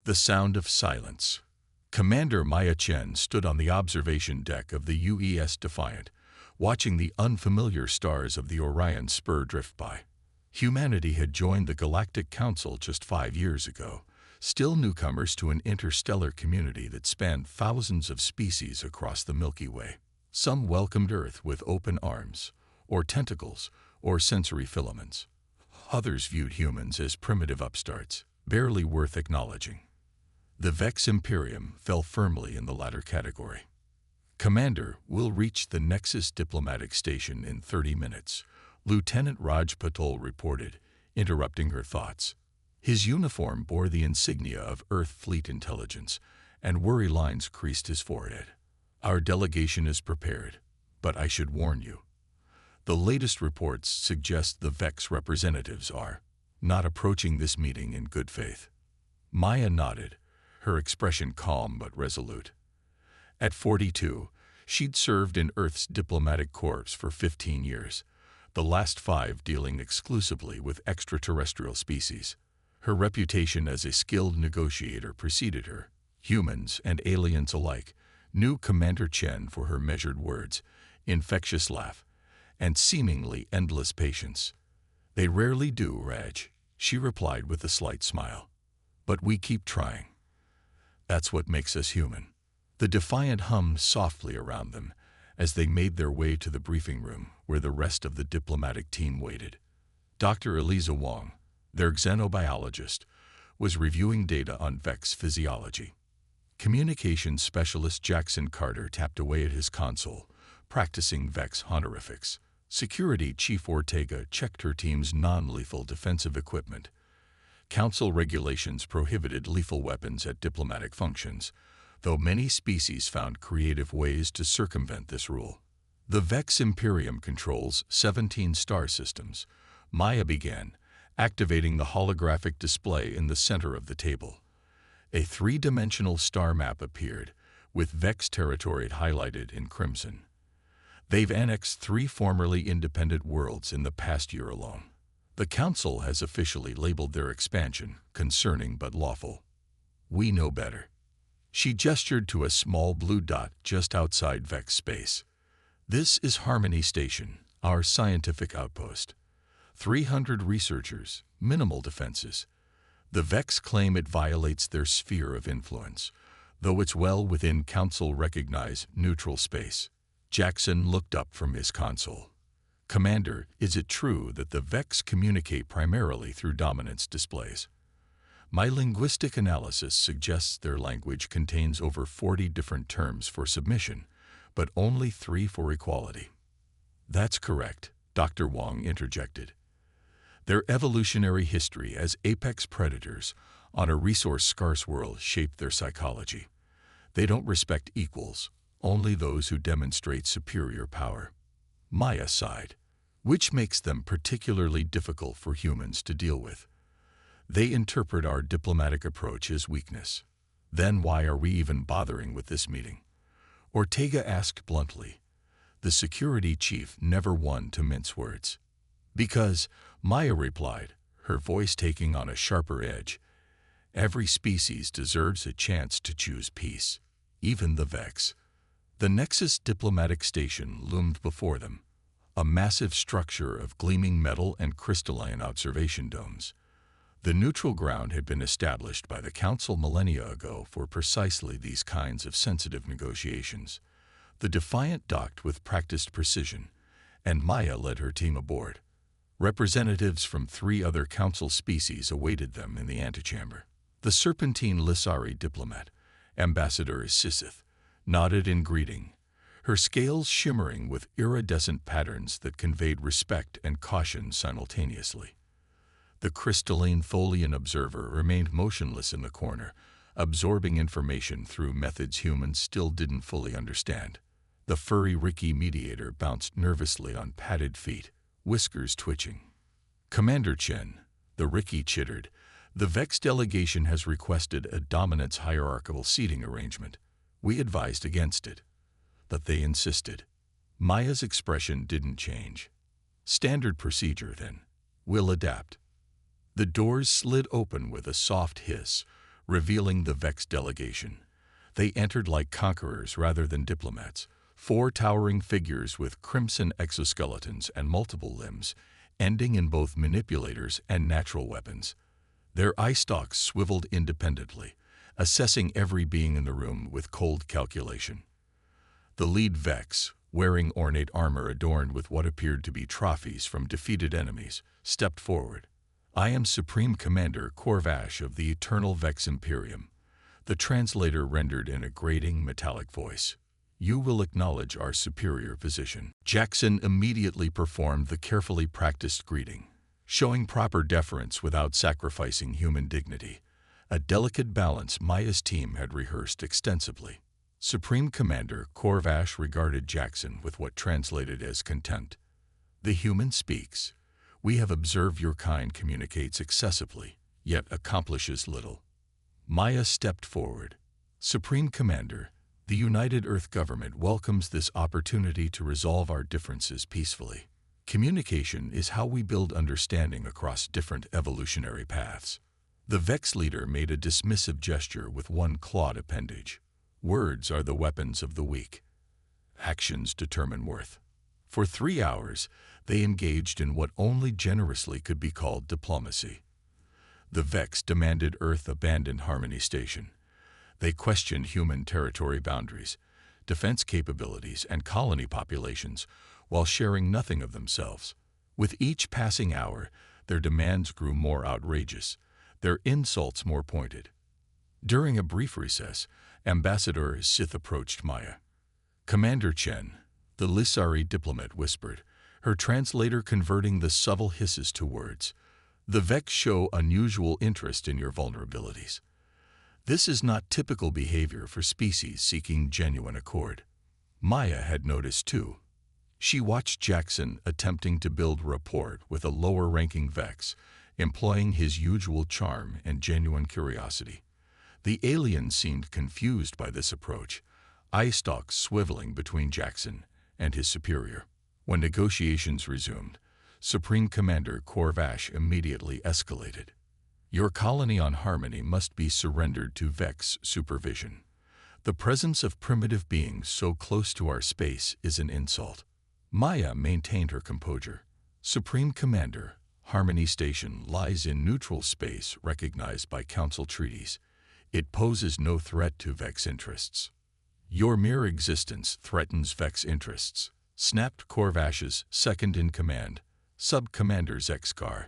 The sound of silence. Commander Maya Chen stood on the observation deck of the UES Defiant, watching the unfamiliar stars of the Orion Spur drift by. Humanity had joined the Galactic Council just 5 years ago, still newcomers to an interstellar community that spanned thousands of species across the Milky Way. Some welcomed Earth with open arms, or tentacles, or sensory filaments. Others viewed humans as primitive upstarts, barely worth acknowledging. The Vex Imperium fell firmly in the latter category. "Commander, we'll reach the Nexus diplomatic station in 30 minutes, Lieutenant Raj Patel reported, interrupting her thoughts. His uniform bore the insignia of Earth Fleet Intelligence, and worry lines creased his forehead. "Our delegation is prepared, but I should warn you. The latest reports suggest the Vex representatives are not approaching this meeting in good faith." Maya nodded, her expression calm but resolute. At 42, she'd served in Earth's diplomatic corps for 15 years, the last 5 dealing exclusively with extraterrestrial species. Her reputation as a skilled negotiator preceded her. Humans and aliens alike knew Commander Chen for her measured words, infectious laugh, and seemingly endless patience. "They rarely do, Raj," she replied with a slight smile. "But we keep trying. That's what makes us human." The Defiant hummed softly around them as they made their way to the briefing room where the rest of the diplomatic team waited. Dr. Eliza Wong, their xenobiologist, was reviewing data on Vex physiology. Communications specialist Jackson Carter tapped away at his console, practicing Vex honorifics. Security Chief Ortega checked her team's non-lethal defensive equipment. Council regulations prohibited lethal weapons at diplomatic functions, though many species found creative ways to circumvent this rule. "The Vex Imperium controls 17 star systems," Maya began, activating the holographic display in the center of the table. A 3-dimensional star map appeared, with Vex territory highlighted in crimson. "They've annexed 3 formerly independent worlds in the past year alone. The Council has officially labeled their expansion concerning but lawful. We know better." She gestured to a small blue dot just outside Vex space. "This is Harmony Station, our scientific outpost. 300 researchers, minimal defenses. The Vex claim it violates their sphere of influence, though it's well within Council-recognized neutral space." Jackson looked up from his console. "Commander, is it true that the Vex communicate primarily through dominance displays? My linguistic analysis suggests their language contains over 40 different terms for submission, but only 3 for equality." "That's correct," Dr. Wong interjected. "Their evolutionary history as apex predators on a resource-scarce world shaped their psychology. They don't respect equals, only those who demonstrate superior power." Maya sighed. "Which makes them particularly difficult for humans to deal with. They interpret our diplomatic approach as weakness." "Then why are we even bothering with this meeting?" Ortega asked bluntly. The security chief never one to mince words. "Because," Maya replied, her voice taking on a sharper edge, "every species deserves a chance to choose peace, even the Vex." The Nexus diplomatic station loomed before them, a massive structure of gleaming metal and crystalline observation domes. The neutral ground had been established by the Council millennia ago for precisely these kinds of sensitive negotiations. The Defiant docked with practiced precision, and Maya led her team aboard. Representatives from 3 other Council species awaited them in the antechamber. The Serpentine Lissari diplomat, Ambassador Sissith, nodded in greeting, her scales shimmering with iridescent patterns that conveyed respect and caution simultaneously. The crystalline Tholian observer remained motionless in the corner, absorbing information through methods humans still didn't fully understand. The furry Ricky mediator bounced nervously on padded feet, whiskers twitching. "Commander Chen," the Ricky chittered, "the Vex delegation has requested a dominance hierarchical seating arrangement. We advised against it, but they insisted." Maya's expression didn't change. "Standard procedure, then. We'll adapt." The doors slid open with a soft hiss, revealing the Vex delegation. They entered like conquerors rather than diplomats, 4 towering figures with crimson exoskeletons and multiple limbs, ending in both manipulators and natural weapons. Their eye stalks swiveled independently, assessing every being in the room with cold calculation. The lead Vex, wearing ornate armor adorned with what appeared to be trophies from defeated enemies, stepped forward. "I am Supreme Commander Corvash of the Eternal Vex Imperium," the translator rendered in a grating metallic voice. "You will acknowledge our superior position." Jackson immediately performed the carefully practiced greeting, showing proper deference without sacrificing human dignity, a delicate balance Maya's team had rehearsed extensively. Supreme Commander Corvash regarded Jackson with what translated as contempt. "The human speaks. We have observed your kind communicates excessively, yet accomplishes little." Maya stepped forward. "Supreme Commander, the United Earth Government welcomes this opportunity to resolve our differences peacefully. Communication is how we build understanding across different evolutionary paths." The Vex leader made a dismissive gesture with one clawed appendage. "Words are the weapons of the weak. Actions determine worth." For 3 hours, they engaged in what only generously could be called diplomacy. The Vex demanded Earth abandon Harmony Station. They questioned human territory boundaries, defense capabilities, and colony populations, while sharing nothing of themselves. With each passing hour, their demands grew more outrageous, their insults more pointed. During a brief recess, Ambassador Sith approached Maya. "Commander Chen," the Lissari diplomat whispered, her translator converting the subtle hisses to words, "the Vex show unusual interest in your vulnerabilities. This is not typical behavior for species seeking genuine accord." Maya had noticed too. She watched Jackson attempting to build rapport with a lower-ranking Vex, employing his usual charm and genuine curiosity. The alien seemed confused by this approach, eye stalks swiveling between Jackson and his superior. When negotiations resumed, Supreme Commander Corvash immediately escalated. "Your colony on Harmony must be surrendered to Vex supervision. The presence of primitive beings so close to our space is an insult." Maya maintained her composure. "Supreme Commander, Harmony Station lies in neutral space recognized by Council treaties. It poses no threat to Vex interests." "Your mere existence threatens Vex interests," snapped Corvash's second-in-command, Sub-Commander Zexkar.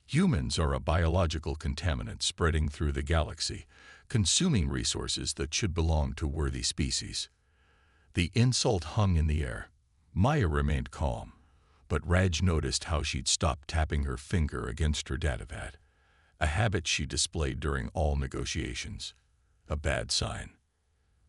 "Humans are a biological contaminant spreading through the galaxy, consuming resources that should belong to worthy species." The insult hung in the air. Maya remained calm, but Raj noticed how she'd stopped tapping her finger against her datapad, a habit she displayed during all negotiations. A bad sign.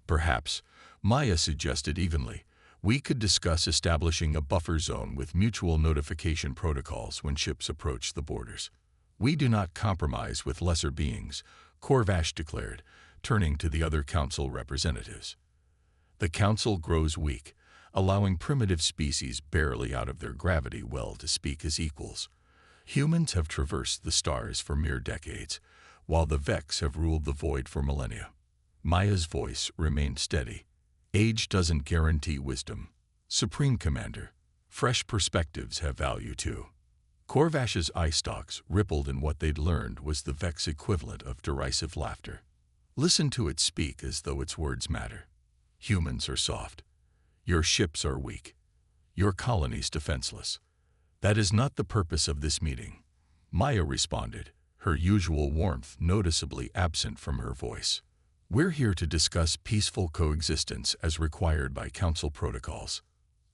"Perhaps," Maya suggested evenly, "we could discuss establishing a buffer zone with mutual notification protocols when ships approach the borders." "We do not compromise with lesser beings," Corvash declared, turning to the other council representatives. "The council grows weak, allowing primitive species barely out of their gravity well to speak as equals. Humans have traversed the stars for mere decades, while the Vex have ruled the void for millennia." Maya's voice remained steady. "Age doesn't guarantee wisdom. Supreme Commander, fresh perspectives have value too." Corvash's eye stalks rippled, and what they'd learned was the Vex equivalent of derisive laughter. "Listen to it speak as though its words matter. Humans are soft. Your ships are weak. Your colonies defenseless. That is not the purpose of this meeting." Maya responded, her usual warmth noticeably absent from her voice. "We're here to discuss peaceful coexistence as required by Council protocols."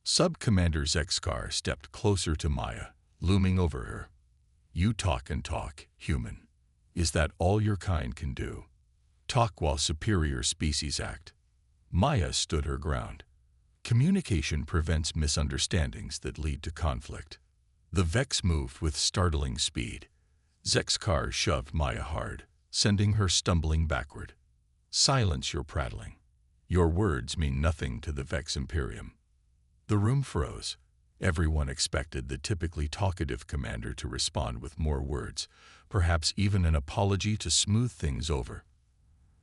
Sub-Commander Zexkar stepped closer to Maya, looming over her. "You talk and talk, human. Is that all your kind can do? Talk while superior species act." Maya stood her ground. "Communication prevents misunderstandings that lead to conflict." The Vex moved with startling speed. Zexkar shoved Maya hard, sending her stumbling backward. "Silence your prattling. Your words mean nothing to the Vex Imperium." The room froze. Everyone expected the typically talkative commander to respond with more words, perhaps even an apology to smooth things over.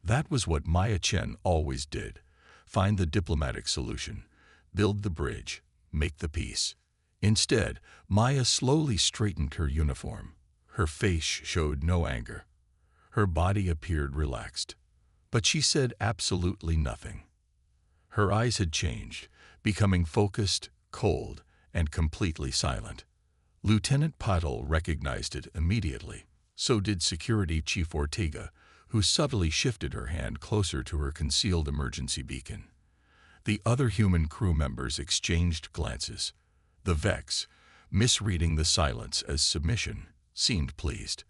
That was what Maya Chen always did. Find the diplomatic solution, build the bridge, make the peace. Instead, Maya slowly straightened her uniform. Her face showed no anger. Her body appeared relaxed. But she said absolutely nothing. Her eyes had changed, becoming focused, cold, and completely silent. Lieutenant Patel recognized it immediately. So did Security Chief Ortega, who subtly shifted her hand closer to her concealed emergency beacon. The other human crew members exchanged glances. The Vex, misreading the silence as submission, seemed pleased.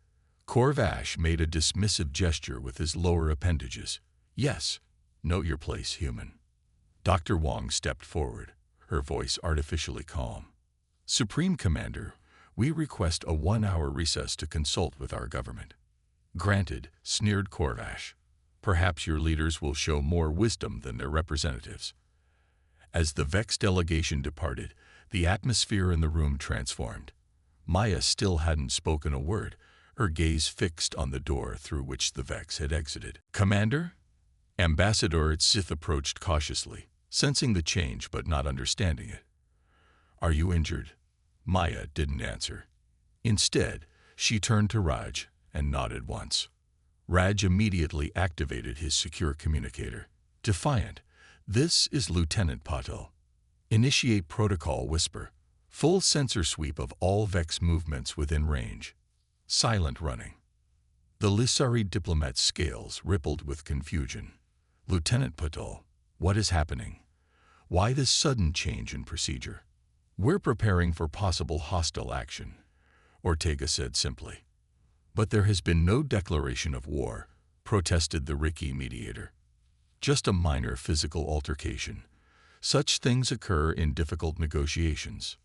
Corvash made a dismissive gesture with his lower appendages. Yes, note your place, human. Dr. Wong stepped forward, her voice artificially calm. Supreme Commander, we request a 1-hour recess to consult with our government. Granted, sneered Corvash. Perhaps your leaders will show more wisdom than their representatives. As the Vex delegation departed, the atmosphere in the room transformed. Maya still hadn't spoken a word, her gaze fixed on the door through which the Vex had exited. Commander? Ambassador Sith approached cautiously, sensing the change but not understanding it. Are you injured? Maya didn't answer. Instead, she turned to Raj and nodded once. Raj immediately activated his secure communicator. Defiant, this is Lieutenant Patel. Initiate protocol whisper. Full sensor sweep of all Vex movements within range. Silent running. The Lissari diplomat's scales rippled with confusion. Lieutenant Patel, what is happening? Why this sudden change in procedure? We're preparing for possible hostile action, Ortega said simply. But there has been no declaration of war, protested the Ricky mediator. Just a minor physical altercation. Such things occur in difficult negotiations.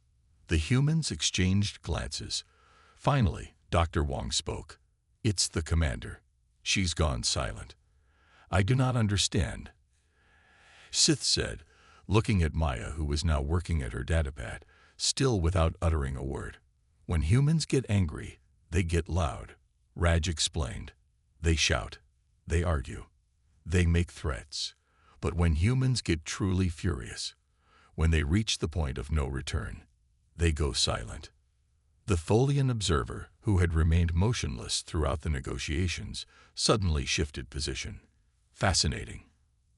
The humans exchanged glances. Finally, Dr. Wong spoke. It's the commander. She's gone silent. I do not understand. Sith said, looking at Maya, who was now working at her datapad, still without uttering a word. When humans get angry, they get loud. Raj explained. They shout. They argue. They make threats. But when humans get truly furious, when they reach the point of no return, they go silent. The Tholian observer, who had remained motionless throughout the negotiations, suddenly shifted position. Fascinating.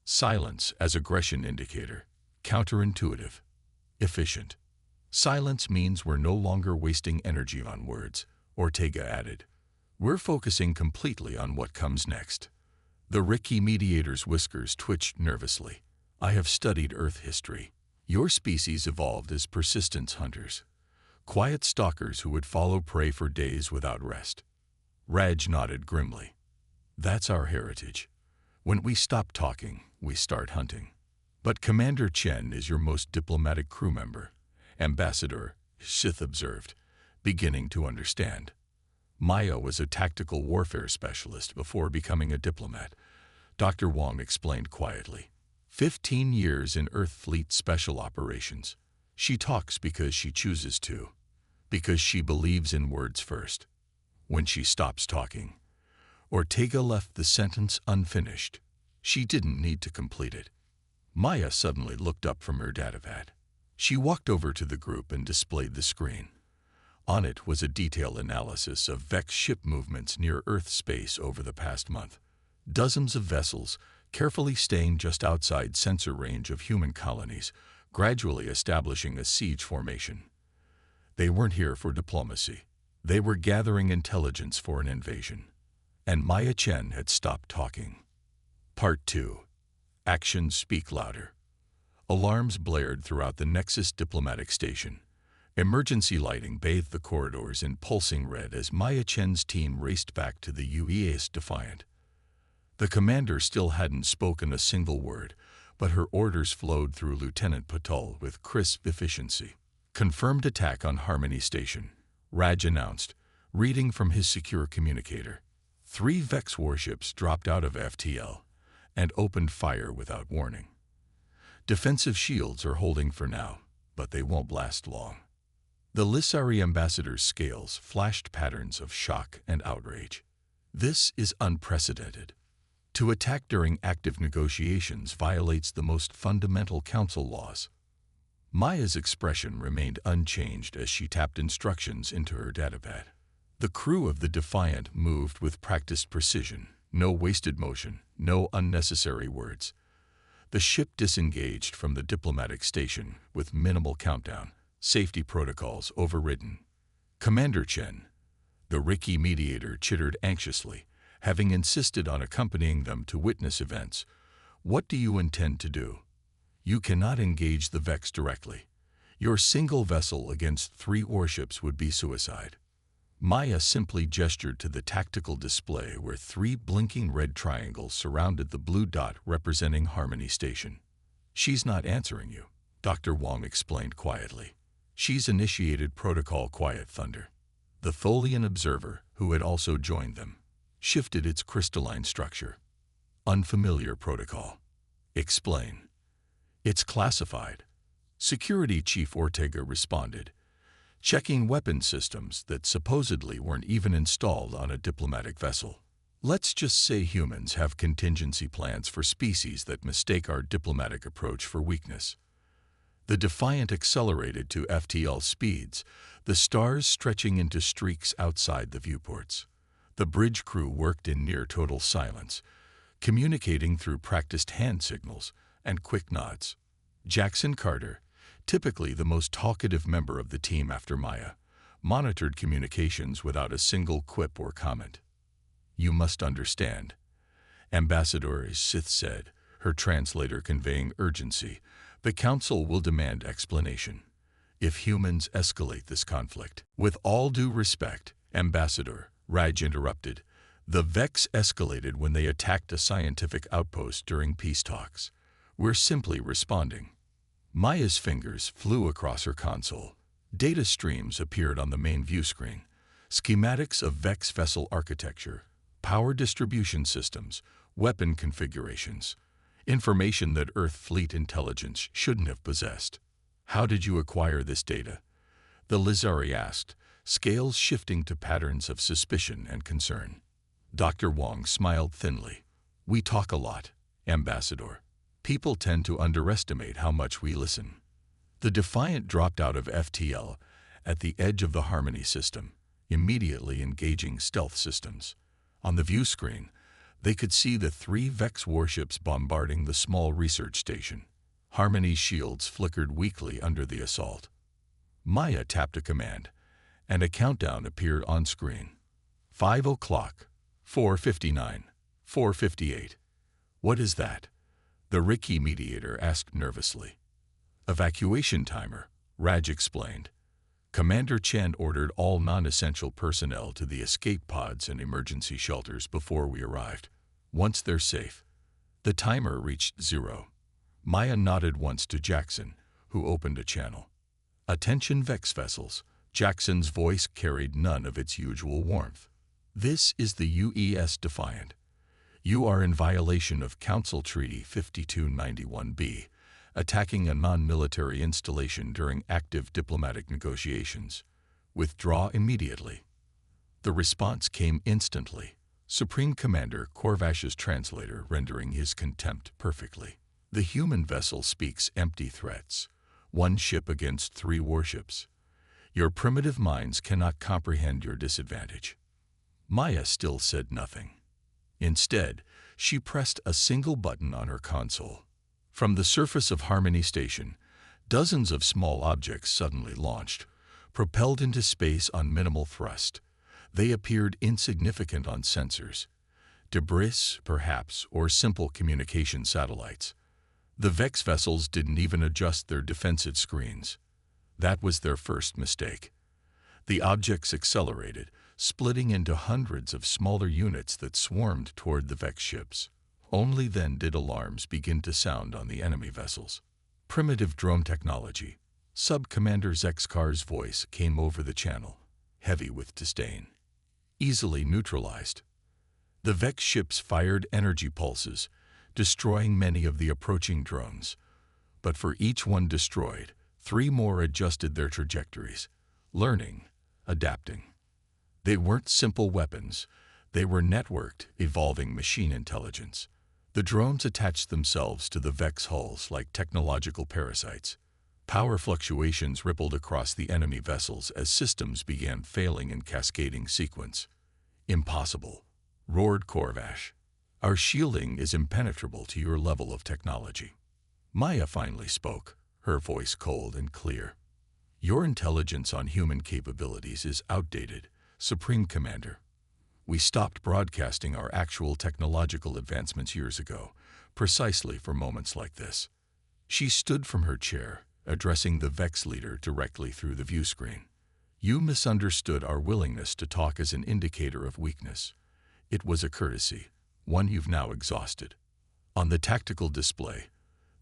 Silence as aggression indicator. Counterintuitive. Efficient. Silence means we're no longer wasting energy on words, Ortega added. We're focusing completely on what comes next. The Ricky mediator's whiskers twitched nervously. I have studied Earth history. Your species evolved as persistence hunters. Quiet stalkers who would follow prey for days without rest. Raj nodded grimly. That's our heritage. When we stop talking, we start hunting. But Commander Chen is your most diplomatic crew member, Ambassador, Sith observed, beginning to understand. Maya was a tactical warfare specialist before becoming a diplomat, Dr. Wong explained quietly. 15 years in Earth Fleet Special Operations. She talks because she chooses to, because she believes in words first. When she stops talking, Ortega left the sentence unfinished. She didn't need to complete it. Maya suddenly looked up from her datapad. She walked over to the group and displayed the screen. On it was a detailed analysis of Vex ship movements near Earth space over the past month. Dozens of vessels, carefully staying just outside sensor range of human colonies, gradually establishing a siege formation. They weren't here for diplomacy. They were gathering intelligence for an invasion. And Maya Chen had stopped talking. Part 2. Actions speak louder. Alarms blared throughout the Nexus diplomatic station. Emergency lighting bathed the corridors in pulsing red as Maya Chen's team raced back to the UES Defiant. The commander still hadn't spoken a single word, but her orders flowed through Lieutenant Patel with crisp efficiency. Confirmed attack on Harmony Station, Raj announced, reading from his secure communicator. 3 Vex warships dropped out of FTL and opened fire without warning. Defensive shields are holding for now, but they won't last long. The Lissari ambassador's scales flashed patterns of shock and outrage. This is unprecedented. To attack during active negotiations violates the most fundamental council laws. Maya's expression remained unchanged as she tapped instructions into her datapad. The crew of the Defiant moved with practiced precision, no wasted motion, no unnecessary words. The ship disengaged from the diplomatic station with minimal countdown, safety protocols overridden. Commander Chen, the Ricky mediator, chittered anxiously, having insisted on accompanying them to witness events. What do you intend to do? You cannot engage the Vex directly. Your single vessel against 3 warships would be suicide. Maya simply gestured to the tactical display where 3 blinking red triangles surrounded the blue dot representing Harmony Station. She's not answering you, Dr. Wong explained quietly. She's initiated Protocol Quiet Thunder. The Tholian observer, who had also joined them, shifted its crystalline structure. Unfamiliar protocol. Explain. It's classified. Security Chief Ortega responded, checking weapon systems that supposedly weren't even installed on a diplomatic vessel. Let's just say humans have contingency plans for species that mistake our diplomatic approach for weakness. The Defiant accelerated to FTL speeds, the stars stretching into streaks outside the viewports. The bridge crew worked in near-total silence, communicating through practiced hand signals and quick nods. Jackson Carter, typically the most talkative member of the team after Maya, monitored communications without a single quip or comment. You must understand, Ambassador Sith said, her translator conveying urgency. The Council will demand explanation if humans escalate this conflict. With all due respect, Ambassador, Raj interrupted, the Vex escalated when they attacked a scientific outpost during peace talks. We're simply responding. Maya's fingers flew across her console. Data streams appeared on the main view screen. Schematics of Vex vessel architecture, power distribution systems, weapon configurations. Information that Earth fleet intelligence shouldn't have possessed. How did you acquire this data? The Lizari asked, scales shifting to patterns of suspicion and concern. Dr. Wong smiled thinly. We talk a lot, Ambassador. People tend to underestimate how much we listen. The Defiant dropped out of FTL at the edge of the Harmony system, immediately engaging stealth systems. On the view screen, they could see the 3 Vex warships bombarding the small research station. Harmony's shields flickered weakly under the assault. Maya tapped a command, and a countdown appeared on screen. 5 o'clock, 4:59, 4:58. What is that? The Ricky mediator asked nervously. Evacuation timer, Raj explained. Commander Chen ordered all non-essential personnel to the escape pods and emergency shelters before we arrived. Once they're safe. The timer reached 0. Maya nodded once to Jackson, who opened a channel. Attention Vex vessels. Jackson's voice carried none of its usual warmth. This is the UES Defiant. You are in violation of Council Treaty 5291B, attacking a non-military installation during active diplomatic negotiations. Withdraw immediately. The response came instantly, Supreme Commander Corvash's translator rendering his contempt perfectly. The human vessel speaks empty threats. 1 ship against 3 warships. Your primitive minds cannot comprehend your disadvantage. Maya still said nothing. Instead, she pressed a single button on her console. From the surface of Harmony Station, dozens of small objects suddenly launched, propelled into space on minimal thrust. They appeared insignificant on sensors. Debris, perhaps, or simple communication satellites. The Vex vessels didn't even adjust their defensive screens. That was their first mistake. The objects accelerated, splitting into hundreds of smaller units that swarmed toward the Vex ships. Only then did alarms begin to sound on the enemy vessels. Primitive drone technology. Sub-Commander Zexkar's voice came over the channel, heavy with disdain. Easily neutralized. The Vex ships fired energy pulses, destroying many of the approaching drones. But for each one destroyed, 3 more adjusted their trajectories, learning, adapting. They weren't simple weapons. They were networked, evolving machine intelligence. The drones attached themselves to the Vex hulls like technological parasites. Power fluctuations rippled across the enemy vessels as systems began failing in cascading sequence. "Impossible," roared Corvash. "Our shielding is impenetrable to your level of technology." Maya finally spoke, her voice cold and clear. "Your intelligence on human capabilities is outdated, Supreme Commander. We stopped broadcasting our actual technological advancements years ago, precisely for moments like this." She stood from her chair, addressing the Vex leader directly through the viewscreen. "You misunderstood our willingness to talk as an indicator of weakness. It was a courtesy, one you've now exhausted." On the tactical display,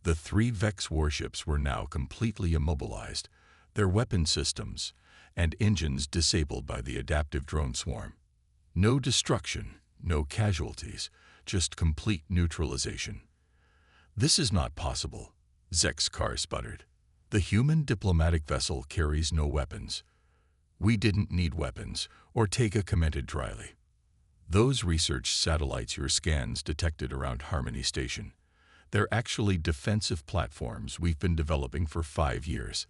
the 3 Vex warships were now completely immobilized, their weapon systems and engines disabled by the adaptive drone swarm. No destruction, no casualties, just complete neutralization. "This is not possible," Zexkar sputtered. "The human diplomatic vessel carries no weapons." "We didn't need weapons," Ortega commented dryly. "Those research satellites your scans detected around Harmony Station. They're actually defensive platforms we've been developing for 5 years.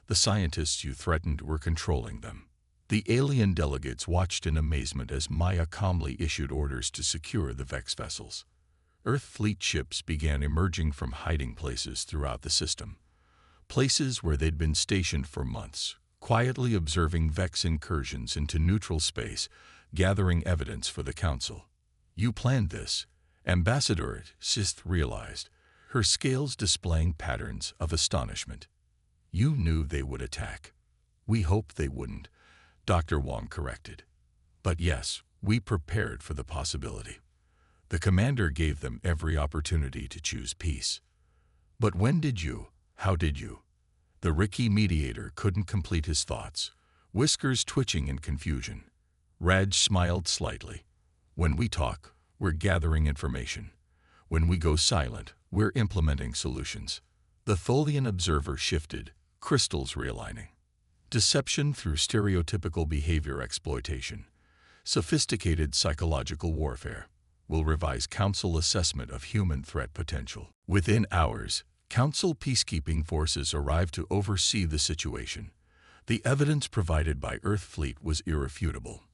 The scientists you threatened were controlling them." The alien delegates watched in amazement as Maya calmly issued orders to secure the Vex vessels. Earth fleet ships began emerging from hiding places throughout the system, places where they'd been stationed for months, quietly observing Vex incursions into neutral space, gathering evidence for the Council. "You planned this," Ambassador Sith realized, her scales displaying patterns of astonishment. "You knew they would attack." "We hoped they wouldn't," Dr. Wong corrected. "But yes, we prepared for the possibility." The commander gave them every opportunity to choose peace. "But when did you? How did you?" The Ricky mediator couldn't complete his thoughts, whiskers twitching in confusion. Raj smiled slightly. "When we talk, we're gathering information. When we go silent, we're implementing solutions." The Tholian observer shifted, crystals realigning. Deception through stereotypical behavior exploitation. Sophisticated psychological warfare. Will revise Council assessment of human threat potential. Within hours, Council peacekeeping forces arrived to oversee the situation. The evidence provided by Earth Fleet was irrefutable.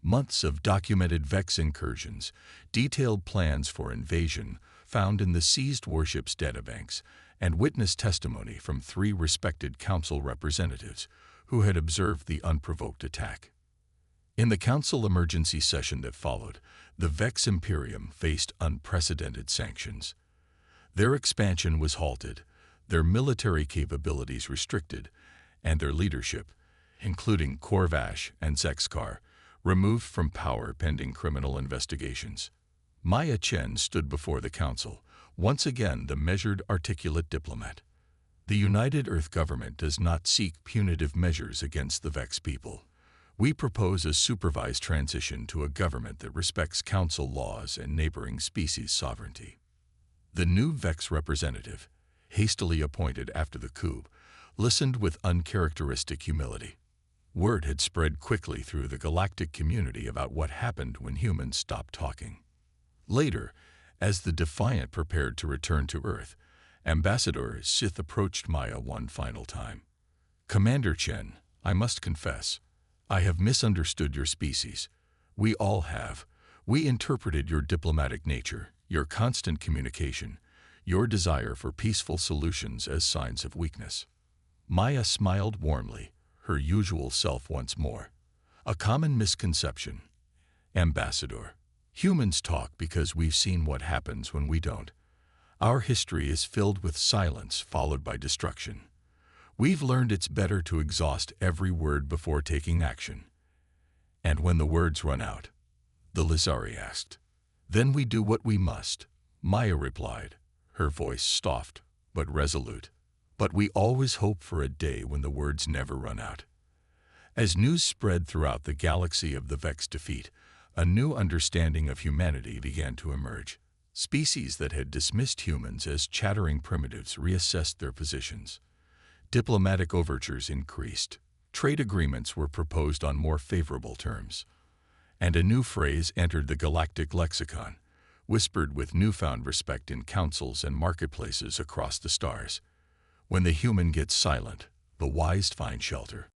Months of documented Vex incursions, detailed plans for invasion found in the seized warships' databanks, and witness testimony from 3 respected Council representatives who had observed the unprovoked attack. In the Council emergency session that followed, the Vex Imperium faced unprecedented sanctions. Their expansion was halted, their military capabilities restricted, and their leadership, including Corvash and Zexkar, removed from power pending criminal investigations. Maya Chen stood before the Council, once again the measured, articulate diplomat. "The United Earth government does not seek punitive measures against the Vex people. We propose a supervised transition to a government that respects Council laws and neighboring species sovereignty." The new Vex representative, hastily appointed after the coup, listened with uncharacteristic humility. Word had spread quickly through the galactic community about what happened when humans stopped talking. Later, as the Defiant prepared to return to Earth, Ambassador Sith approached Maya one final time. "Commander Chen, I must confess, I have misunderstood your species. We all have. We interpreted your diplomatic nature, your constant communication, your desire for peaceful solutions as signs of weakness." Maya smiled warmly, her usual self once more. "A common misconception, Ambassador. Humans talk because we've seen what happens when we don't. Our history is filled with silence followed by destruction. We've learned it's better to exhaust every word before taking action." "And when the words run out?" the Lizari asked. "Then we do what we must," Maya replied, her voice soft but resolute. "But we always hope for a day when the words never run out." As news spread throughout the galaxy of the Vex defeat, a new understanding of humanity began to emerge. Species that had dismissed humans as chattering primitives reassessed their positions. Diplomatic overtures increased. Trade agreements were proposed on more favorable terms. and a new phrase entered the galactic lexicon, whispered with newfound respect in councils and marketplaces across the stars. When the human gets silent, the wise find shelter.